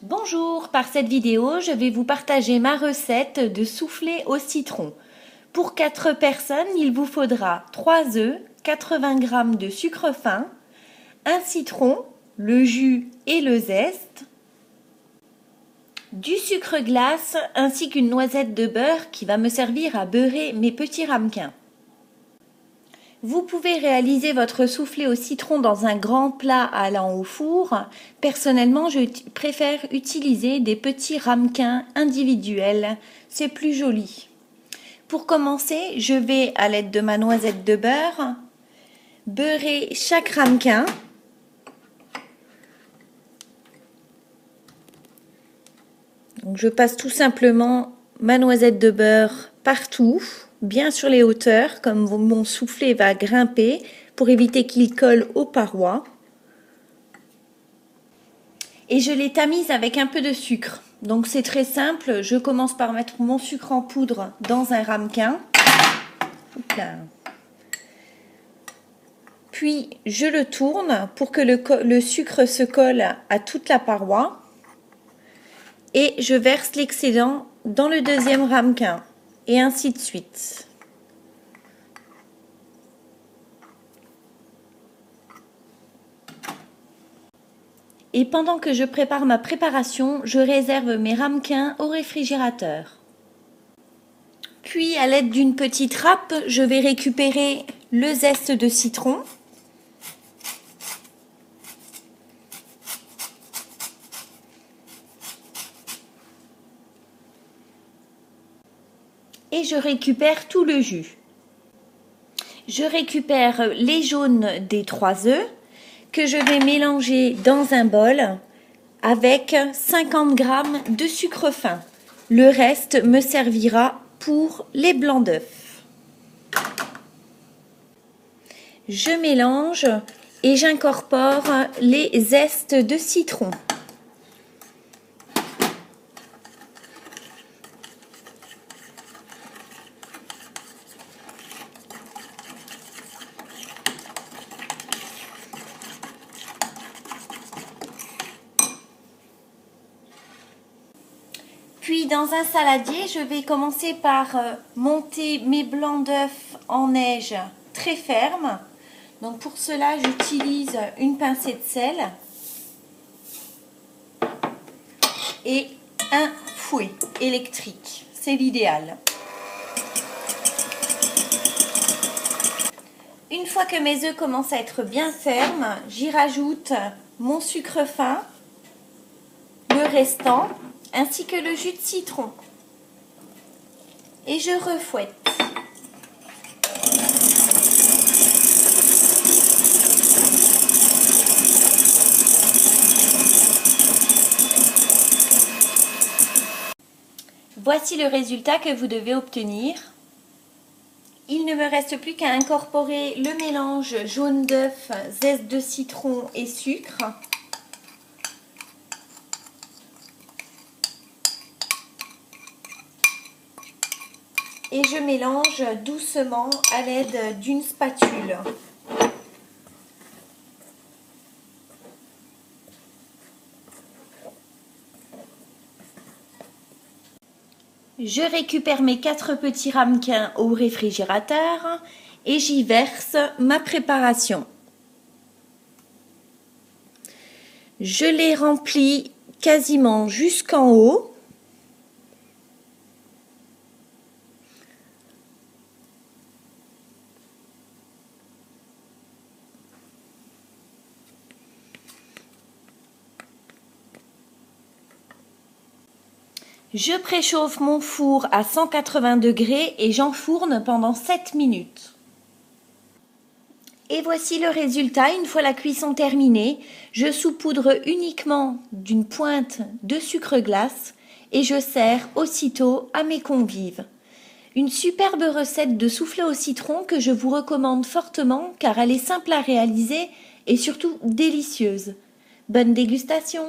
Bonjour, par cette vidéo, je vais vous partager ma recette de soufflé au citron. Pour 4 personnes, il vous faudra 3 œufs, 80 g de sucre fin, un citron, le jus et le zeste, du sucre glace ainsi qu'une noisette de beurre qui va me servir à beurrer mes petits ramequins. Vous pouvez réaliser votre soufflé au citron dans un grand plat allant au four. Personnellement, je préfère utiliser des petits ramequins individuels, c'est plus joli. Pour commencer, je vais, à l'aide de ma noisette de beurre, beurrer chaque ramequin. Donc, je passe tout simplement ma noisette de beurre partout, bien sur les hauteurs, comme mon soufflé va grimper, pour éviter qu'il colle aux parois. Et je les tamise avec un peu de sucre. Donc c'est très simple, je commence par mettre mon sucre en poudre dans un ramequin. Puis je le tourne pour que le sucre se colle à toute la paroi. Et je verse l'excédent dans le deuxième ramequin. Et ainsi de suite. Et pendant que je prépare ma préparation, je réserve mes ramequins au réfrigérateur. Puis à l'aide d'une petite râpe, je vais récupérer le zeste de citron. Et je récupère tout le jus. Je récupère les jaunes des 3 œufs que je vais mélanger dans un bol avec 50 g de sucre fin. Le reste me servira pour les blancs d'œufs. Je mélange et j'incorpore les zestes de citron. Puis dans un saladier, je vais commencer par monter mes blancs d'œufs en neige très ferme. Donc pour cela, j'utilise une pincée de sel et un fouet électrique. C'est l'idéal. Une fois que mes œufs commencent à être bien fermes, j'y rajoute mon sucre fin, le restant, ainsi que le jus de citron. Et je refouette. Voici le résultat que vous devez obtenir. Il ne me reste plus qu'à incorporer le mélange jaune d'œuf, zeste de citron et sucre. Et je mélange doucement à l'aide d'une spatule. Je récupère mes 4 petits ramequins au réfrigérateur et j'y verse ma préparation. Je les remplis quasiment jusqu'en haut. Je préchauffe mon four à 180 degrés et j'enfourne pendant 7 minutes. Et voici le résultat une fois la cuisson terminée. Je saupoudre uniquement d'une pointe de sucre glace et je sers aussitôt à mes convives. Une superbe recette de soufflé au citron que je vous recommande fortement car elle est simple à réaliser et surtout délicieuse. Bonne dégustation!